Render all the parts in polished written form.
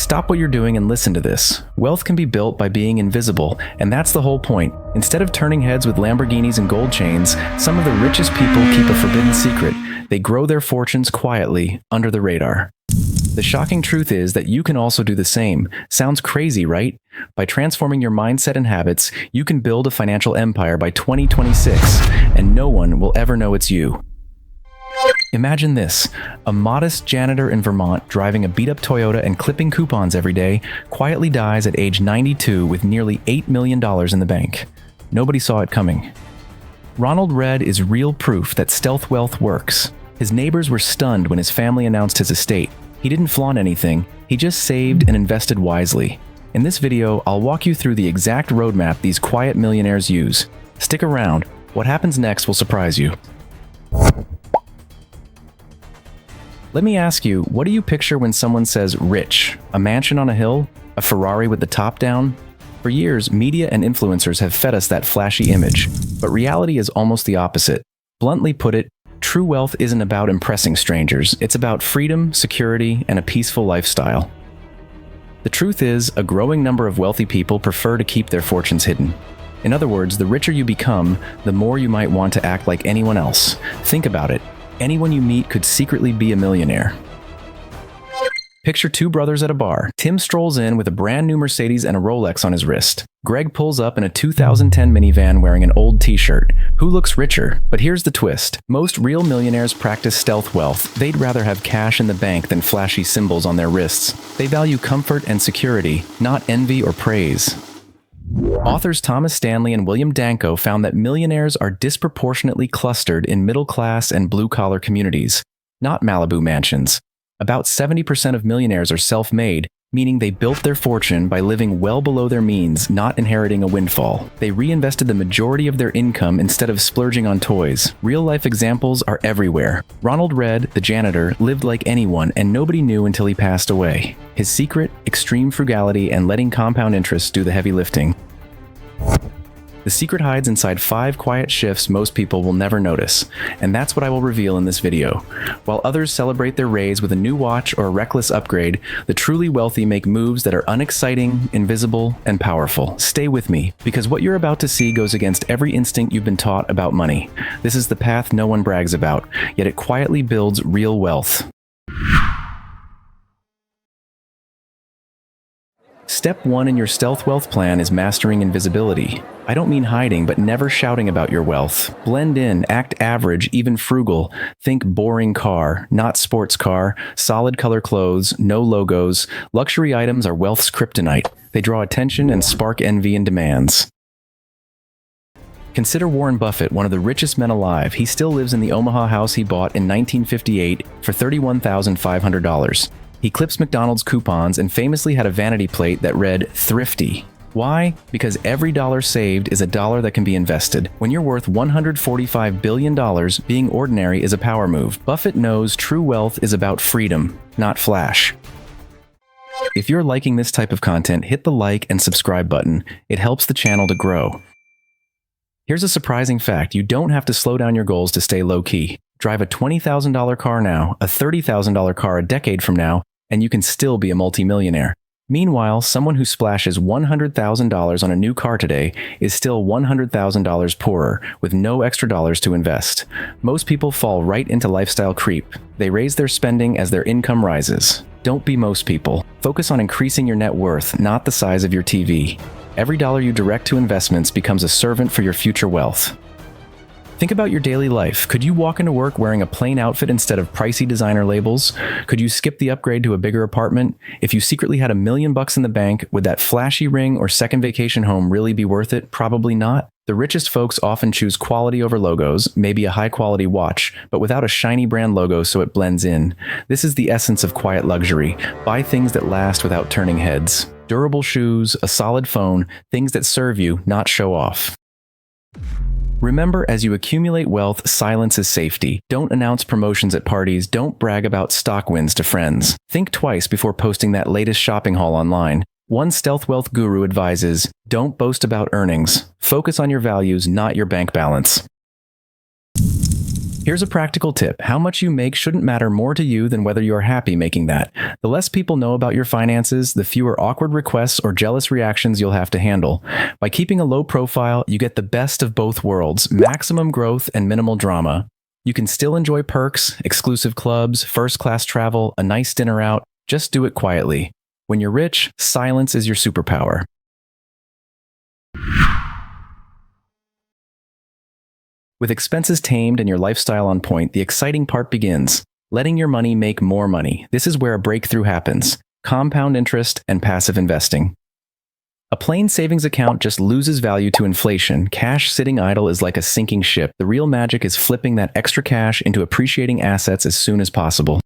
Stop what you're doing and listen to this. Wealth can be built by being invisible, and that's the whole point. Instead of turning heads with Lamborghinis and gold chains, some of the richest people keep a forbidden secret. They grow their fortunes quietly, under the radar. The shocking truth is that you can also do the same. Sounds crazy, right? By transforming your mindset and habits, you can build a financial empire by 2026, and no one will ever know it's you. Imagine this, a modest janitor in Vermont driving a beat-up Toyota and clipping coupons every day quietly dies at age 92 with nearly $8 million in the bank. Nobody saw it coming. Ronald Read is real proof that stealth wealth works. His neighbors were stunned when his family announced his estate. He didn't flaunt anything, he just saved and invested wisely. In this video, I'll walk you through the exact roadmap these quiet millionaires use. Stick around, what happens next will surprise you. Let me ask you, what do you picture when someone says rich? A mansion on a hill? A Ferrari with the top down? For years, media and influencers have fed us that flashy image, but reality is almost the opposite. Bluntly put it, true wealth isn't about impressing strangers, it's about freedom, security, and a peaceful lifestyle. The truth is, a growing number of wealthy people prefer to keep their fortunes hidden. In other words, the richer you become, the more you might want to act like anyone else. Think about it. Anyone you meet could secretly be a millionaire. Picture two brothers at a bar. Tim strolls in with a brand new Mercedes and a Rolex on his wrist. Greg pulls up in a 2010 minivan wearing an old t-shirt. Who looks richer? But here's the twist. Most real millionaires practice stealth wealth. They'd rather have cash in the bank than flashy symbols on their wrists. They value comfort and security, not envy or praise. Authors Thomas Stanley and William Danko found that millionaires are disproportionately clustered in middle-class and blue-collar communities, not Malibu mansions. About 70% of millionaires are self-made, meaning they built their fortune by living well below their means, not inheriting a windfall. They reinvested the majority of their income instead of splurging on toys. Real-life examples are everywhere. Ronald Read, the janitor, lived like anyone, and nobody knew until he passed away. His secret? Extreme frugality and letting compound interest do the heavy lifting. The secret hides inside 5 quiet shifts most people will never notice, and that's what I will reveal in this video. While others celebrate their raise with a new watch or a reckless upgrade, the truly wealthy make moves that are unexciting, invisible, and powerful. Stay with me, because what you're about to see goes against every instinct you've been taught about money. This is the path no one brags about, yet it quietly builds real wealth. Step 1 in your stealth wealth plan is mastering invisibility. I don't mean hiding, but never shouting about your wealth. Blend in, act average, even frugal. Think boring car, not sports car, solid color clothes, no logos. Luxury items are wealth's kryptonite. They draw attention and spark envy and demands. Consider Warren Buffett, one of the richest men alive. He still lives in the Omaha house he bought in 1958 for $31,500. He clips McDonald's coupons and famously had a vanity plate that read, "Thrifty." Why? Because every dollar saved is a dollar that can be invested. When you're worth $145 billion, being ordinary is a power move. Buffett knows true wealth is about freedom, not flash. If you're liking this type of content, hit the like and subscribe button. It helps the channel to grow. Here's a surprising fact. You don't have to slow down your goals to stay low-key. Drive a $20,000 car now, a $30,000 car a decade from now, and you can still be a multimillionaire. Meanwhile, someone who splashes $100,000 on a new car today is still $100,000 poorer, with no extra dollars to invest. Most people fall right into lifestyle creep. They raise their spending as their income rises. Don't be most people. Focus on increasing your net worth, not the size of your TV. Every dollar you direct to investments becomes a servant for your future wealth. Think about your daily life. Could you walk into work wearing a plain outfit instead of pricey designer labels? Could you skip the upgrade to a bigger apartment? If you secretly had $1 million in the bank, would that flashy ring or second vacation home really be worth it? Probably not. The richest folks often choose quality over logos, maybe a high-quality watch, but without a shiny brand logo so it blends in. This is the essence of quiet luxury. Buy things that last without turning heads. Durable shoes, a solid phone, things that serve you, not show off. Remember, as you accumulate wealth, silence is safety. Don't announce promotions at parties. Don't brag about stock wins to friends. Think twice before posting that latest shopping haul online. One stealth wealth guru advises, don't boast about earnings. Focus on your values, not your bank balance. Here's a practical tip. How much you make shouldn't matter more to you than whether you're happy making that. The less people know about your finances, the fewer awkward requests or jealous reactions you'll have to handle. By keeping a low profile, you get the best of both worlds, maximum growth and minimal drama. You can still enjoy perks, exclusive clubs, first-class travel, a nice dinner out. Just do it quietly. When you're rich, silence is your superpower. With expenses tamed and your lifestyle on point, the exciting part begins. Letting your money make more money. This is where a breakthrough happens. Compound interest and passive investing. A plain savings account just loses value to inflation. Cash sitting idle is like a sinking ship. The real magic is flipping that extra cash into appreciating assets as soon as possible.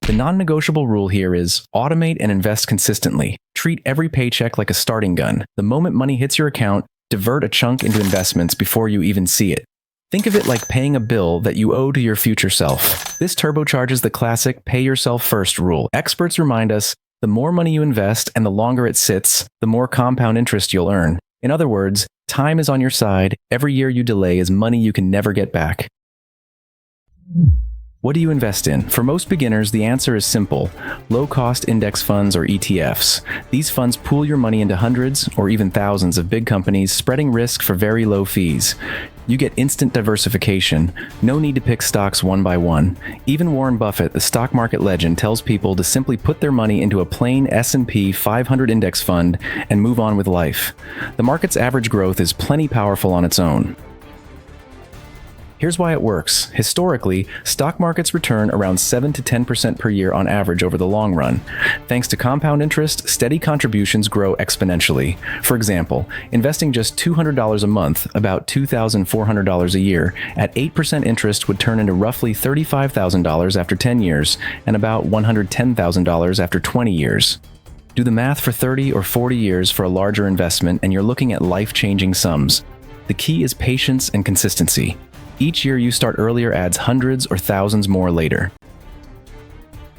The non-negotiable rule here is automate and invest consistently. Treat every paycheck like a starting gun. The moment money hits your account, divert a chunk into investments before you even see it. Think of it like paying a bill that you owe to your future self. This turbocharges the classic pay yourself first rule. Experts remind us the more money you invest and the longer it sits, the more compound interest you'll earn. In other words, time is on your side. Every year you delay is money you can never get back. What do you invest in? For most beginners, the answer is simple. Low-cost index funds or ETFs. These funds pool your money into hundreds or even thousands of big companies, spreading risk for very low fees. You get instant diversification. No need to pick stocks one by one. Even Warren Buffett, the stock market legend, tells people to simply put their money into a plain S&P 500 index fund and move on with life. The market's average growth is plenty powerful on its own. Here's why it works. Historically, stock markets return around 7 to 10% per year on average over the long run. Thanks to compound interest, steady contributions grow exponentially. For example, investing just $200 a month, about $2,400 a year, at 8% interest would turn into roughly $35,000 after 10 years and about $110,000 after 20 years. Do the math for 30 or 40 years for a larger investment and you're looking at life-changing sums. The key is patience and consistency. Each year you start earlier adds hundreds or thousands more later.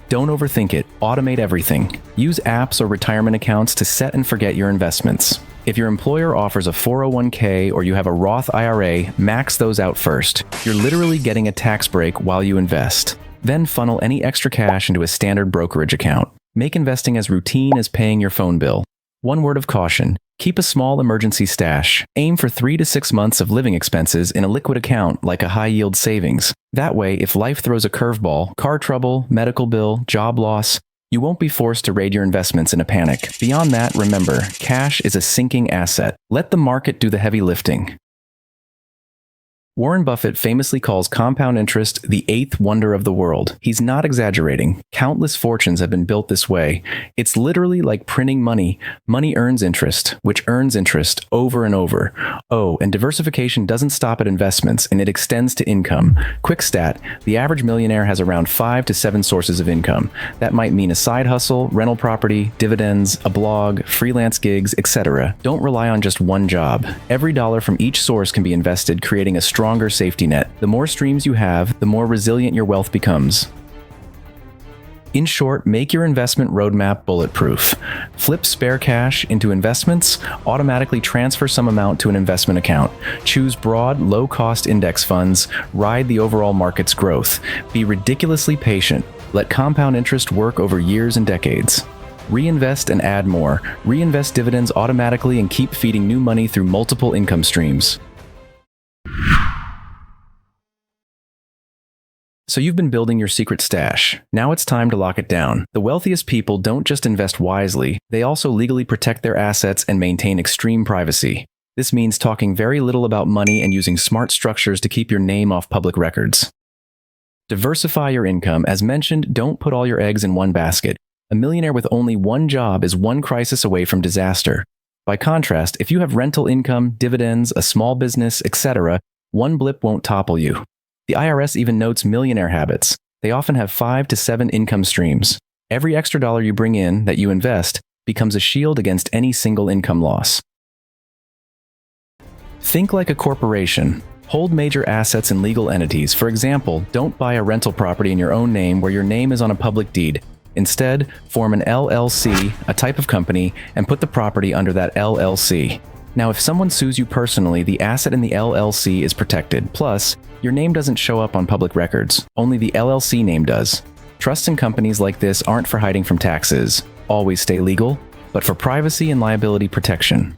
Don't overthink it. Automate everything. Use apps or retirement accounts to set and forget your investments. If your employer offers a 401k or you have a Roth IRA, max those out first. You're literally getting a tax break while you invest. Then funnel any extra cash into a standard brokerage account. Make investing as routine as paying your phone bill. One word of caution. Keep a small emergency stash. Aim for 3 to 6 months of living expenses in a liquid account like a high-yield savings. That way, if life throws a curveball, car trouble, medical bill, job loss, you won't be forced to raid your investments in a panic. Beyond that, remember, cash is a sinking asset. Let the market do the heavy lifting. Warren Buffett famously calls compound interest the eighth wonder of the world. He's not exaggerating. Countless fortunes have been built this way. It's literally like printing money. Money earns interest, which earns interest over and over. Oh, and diversification doesn't stop at investments, and it extends to income. Quick stat, the average millionaire has around 5 to 7 sources of income. That might mean a side hustle, rental property, dividends, a blog, freelance gigs, etc. Don't rely on just one job. Every dollar from each source can be invested, creating a stronger safety net. The more streams you have, the more resilient your wealth becomes. In short, make your investment roadmap bulletproof. Flip spare cash into investments, automatically transfer some amount to an investment account. Choose broad, low-cost index funds, ride the overall market's growth. Be ridiculously patient. Let compound interest work over years and decades. Reinvest and add more. Reinvest dividends automatically and keep feeding new money through multiple income streams. So you've been building your secret stash. Now it's time to lock it down. The wealthiest people don't just invest wisely, they also legally protect their assets and maintain extreme privacy. This means talking very little about money and using smart structures to keep your name off public records. Diversify your income. As mentioned, don't put all your eggs in one basket. A millionaire with only one job is one crisis away from disaster. By contrast, if you have rental income, dividends, a small business, etc., one blip won't topple you. The IRS even notes millionaire habits. They often have 5 to 7 income streams. Every extra dollar you bring in that you invest becomes a shield against any single income loss. Think like a corporation. Hold major assets in legal entities. For example, don't buy a rental property in your own name where your name is on a public deed. Instead, form an LLC, a type of company, and put the property under that LLC. Now, if someone sues you personally, the asset in the LLC is protected. Plus, your name doesn't show up on public records. Only the LLC name does. Trusts in companies like this aren't for hiding from taxes. Always stay legal, but for privacy and liability protection.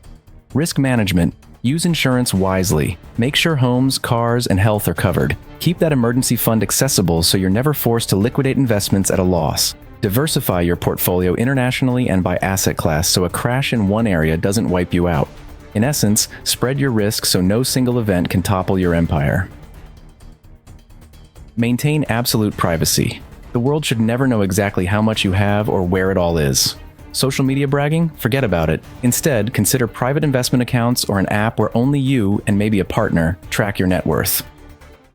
Risk management. Use insurance wisely. Make sure homes, cars, and health are covered. Keep that emergency fund accessible so you're never forced to liquidate investments at a loss. Diversify your portfolio internationally and by asset class so a crash in one area doesn't wipe you out. In essence, spread your risk so no single event can topple your empire. Maintain absolute privacy. The world should never know exactly how much you have or where it all is. Social media bragging? Forget about it. Instead, consider private investment accounts or an app where only you, and maybe a partner, track your net worth.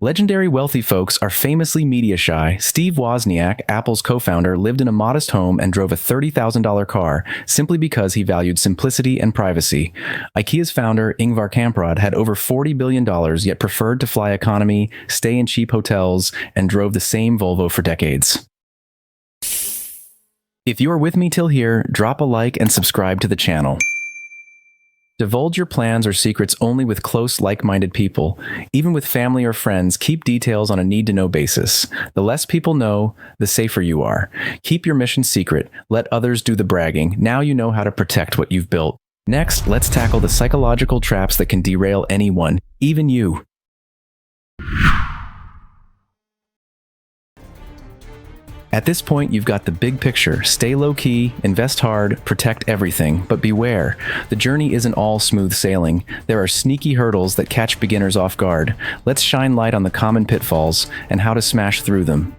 Legendary wealthy folks are famously media shy. Steve Wozniak, Apple's co-founder, lived in a modest home and drove a $30,000 car simply because he valued simplicity and privacy. IKEA's founder, Ingvar Kamprad, had over $40 billion yet preferred to fly economy, stay in cheap hotels, and drove the same Volvo for decades. If you are with me till here, drop a like and subscribe to the channel. Divulge your plans or secrets only with close, like-minded people. Even with family or friends, keep details on a need-to-know basis. The less people know, the safer you are. Keep your mission secret. Let others do the bragging. Now you know how to protect what you've built. Next, let's tackle the psychological traps that can derail anyone, even you. At this point, you've got the big picture. Stay low-key, invest hard, protect everything. But beware, the journey isn't all smooth sailing. There are sneaky hurdles that catch beginners off guard. Let's shine light on the common pitfalls and how to smash through them.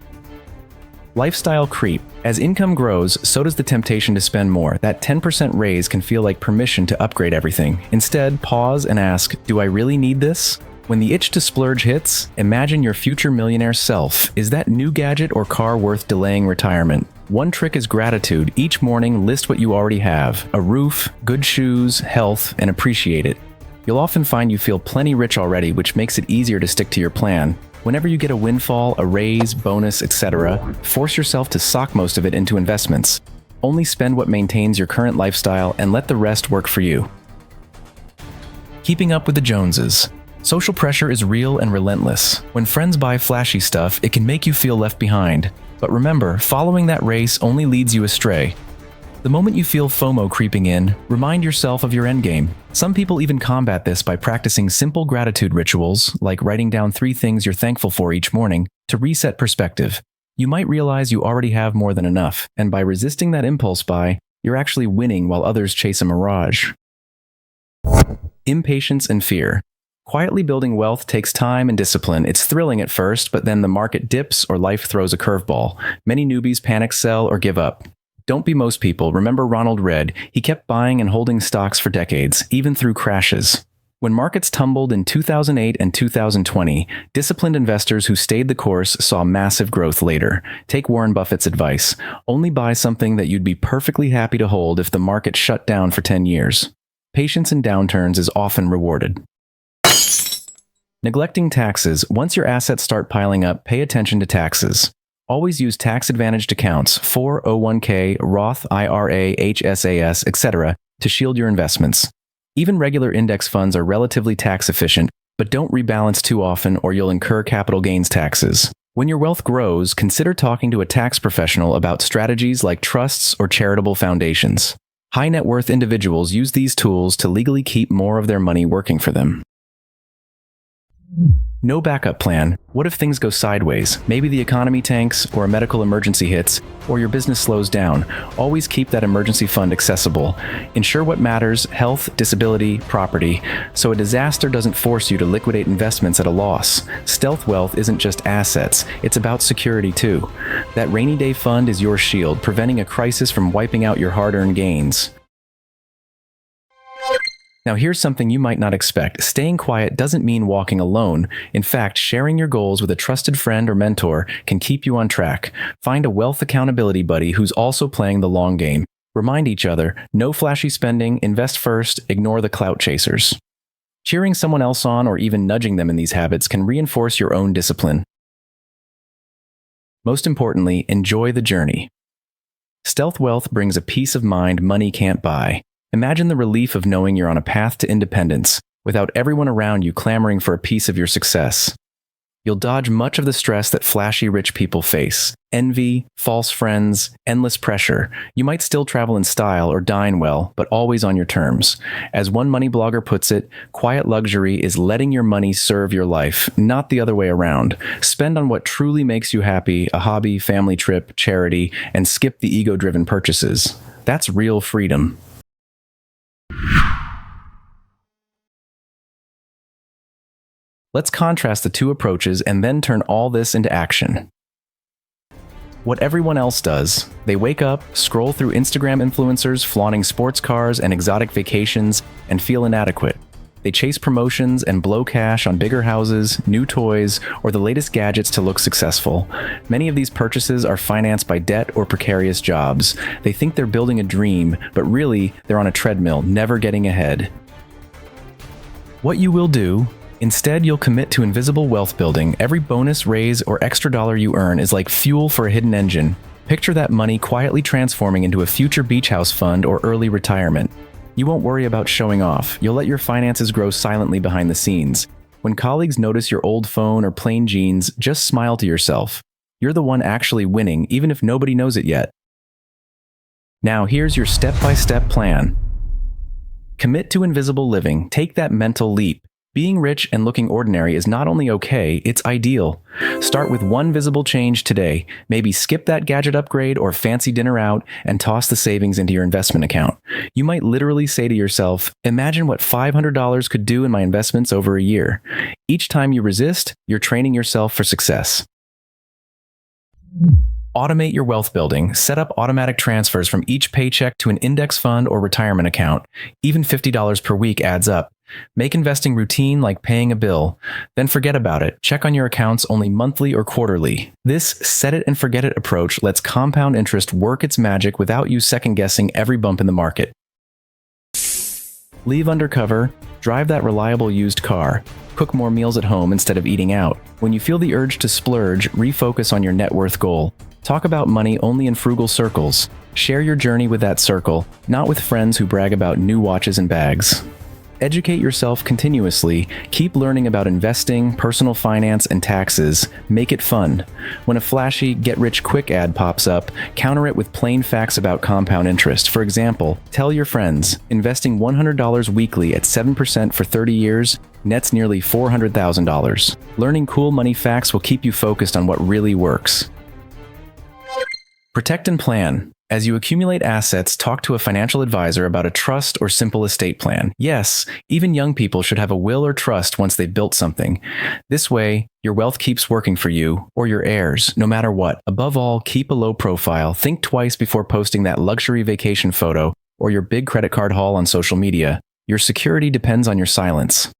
Lifestyle creep. As income grows, so does the temptation to spend more. That 10% raise can feel like permission to upgrade everything. Instead, pause and ask, do I really need this? When the itch to splurge hits, imagine your future millionaire self. Is that new gadget or car worth delaying retirement? One trick is gratitude. Each morning, list what you already have. A roof, good shoes, health, and appreciate it. You'll often find you feel plenty rich already, which makes it easier to stick to your plan. Whenever you get a windfall, a raise, bonus, etc., force yourself to sock most of it into investments. Only spend what maintains your current lifestyle and let the rest work for you. Keeping up with the Joneses. Social pressure is real and relentless. When friends buy flashy stuff, it can make you feel left behind. But remember, following that race only leads you astray. The moment you feel FOMO creeping in, remind yourself of your endgame. Some people even combat this by practicing simple gratitude rituals, like writing down 3 things you're thankful for each morning, to reset perspective. You might realize you already have more than enough, and by resisting that impulse buy, you're actually winning while others chase a mirage. Impatience and fear. Quietly building wealth takes time and discipline. It's thrilling at first, but then the market dips or life throws a curveball. Many newbies panic sell or give up. Don't be most people. Remember Ronald Read. He kept buying and holding stocks for decades, even through crashes. When markets tumbled in 2008 and 2020, disciplined investors who stayed the course saw massive growth later. Take Warren Buffett's advice. Only buy something that you'd be perfectly happy to hold if the market shut down for 10 years. Patience in downturns is often rewarded. Neglecting taxes. Once your assets start piling up, pay attention to taxes. Always use tax-advantaged accounts, 401k, Roth IRA, HSAS, etc., to shield your investments. Even regular index funds are relatively tax-efficient, but don't rebalance too often or you'll incur capital gains taxes. When your wealth grows, consider talking to a tax professional about strategies like trusts or charitable foundations. High net worth individuals use these tools to legally keep more of their money working for them. No backup plan. What if things go sideways? Maybe the economy tanks, or a medical emergency hits, or your business slows down. Always keep that emergency fund accessible. Ensure what matters: health, disability, property, so a disaster doesn't force you to liquidate investments at a loss. Stealth wealth isn't just assets, it's about security too. That rainy day fund is your shield, preventing a crisis from wiping out your hard-earned gains. Now here's something you might not expect. Staying quiet doesn't mean walking alone. In fact, sharing your goals with a trusted friend or mentor can keep you on track. Find a wealth accountability buddy who's also playing the long game. Remind each other, no flashy spending, invest first, ignore the clout chasers. Cheering someone else on or even nudging them in these habits can reinforce your own discipline. Most importantly, enjoy the journey. Stealth wealth brings a peace of mind money can't buy. Imagine the relief of knowing you're on a path to independence, without everyone around you clamoring for a piece of your success. You'll dodge much of the stress that flashy rich people face. Envy, false friends, endless pressure. You might still travel in style or dine well, but always on your terms. As one money blogger puts it, quiet luxury is letting your money serve your life, not the other way around. Spend on what truly makes you happy, a hobby, family trip, charity, and skip the ego-driven purchases. That's real freedom. Let's contrast the two approaches and then turn all this into action. What everyone else does, they wake up, scroll through Instagram influencers flaunting sports cars and exotic vacations, and feel inadequate. They chase promotions and blow cash on bigger houses, new toys, or the latest gadgets to look successful. Many of these purchases are financed by debt or precarious jobs. They think they're building a dream, but really, they're on a treadmill, never getting ahead. What you will do: instead, you'll commit to invisible wealth building. Every bonus, raise, or extra dollar you earn is like fuel for a hidden engine. Picture that money quietly transforming into a future beach house fund or early retirement. You won't worry about showing off. You'll let your finances grow silently behind the scenes. When colleagues notice your old phone or plain jeans, just smile to yourself. You're the one actually winning, even if nobody knows it yet. Now here's your step-by-step plan. Commit to invisible living. Take that mental leap. Being rich and looking ordinary is not only okay, it's ideal. Start with one visible change today. Maybe skip that gadget upgrade or fancy dinner out and toss the savings into your investment account. You might literally say to yourself, imagine what $500 could do in my investments over a year. Each time you resist, you're training yourself for success. Automate your wealth building. Set up automatic transfers from each paycheck to an index fund or retirement account. Even $50 per week adds up. Make investing routine like paying a bill. Then forget about it. Check on your accounts only monthly or quarterly. This set it and forget it approach lets compound interest work its magic without you second-guessing every bump in the market. Leave undercover. Drive that reliable used car. Cook more meals at home instead of eating out. When you feel the urge to splurge, refocus on your net worth goal. Talk about money only in frugal circles. Share your journey with that circle, not with friends who brag about new watches and bags. Educate yourself continuously. Keep learning about investing, personal finance, and taxes. Make it fun. When a flashy get-rich-quick ad pops up, counter it with plain facts about compound interest. For example, tell your friends, investing $100 weekly at 7% for 30 years nets nearly $400,000. Learning cool money facts will keep you focused on what really works. Protect and plan. As you accumulate assets, talk to a financial advisor about a trust or simple estate plan. Yes, even young people should have a will or trust once they've built something. This way, your wealth keeps working for you or your heirs, no matter what. Above all, keep a low profile. Think twice before posting that luxury vacation photo or your big credit card haul on social media. Your security depends on your silence.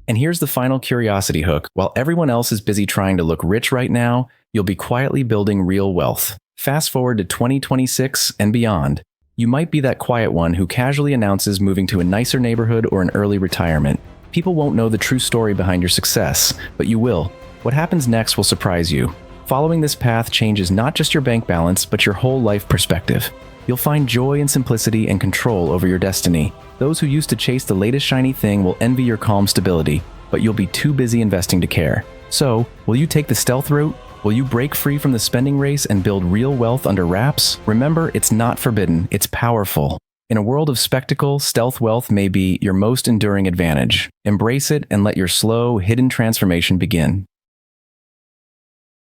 And here's the final curiosity hook. While everyone else is busy trying to look rich right now, you'll be quietly building real wealth. Fast forward to 2026 and beyond. You might be that quiet one who casually announces moving to a nicer neighborhood or an early retirement. People won't know the true story behind your success, but you will. What happens next will surprise you. Following this path changes not just your bank balance, but your whole life perspective. You'll find joy in simplicity and control over your destiny. Those who used to chase the latest shiny thing will envy your calm stability, but you'll be too busy investing to care. So, will you take the stealth route? Will you break free from the spending race and build real wealth under wraps? Remember, it's not forbidden, it's powerful. In a world of spectacle, stealth wealth may be your most enduring advantage. Embrace it and let your slow, hidden transformation begin.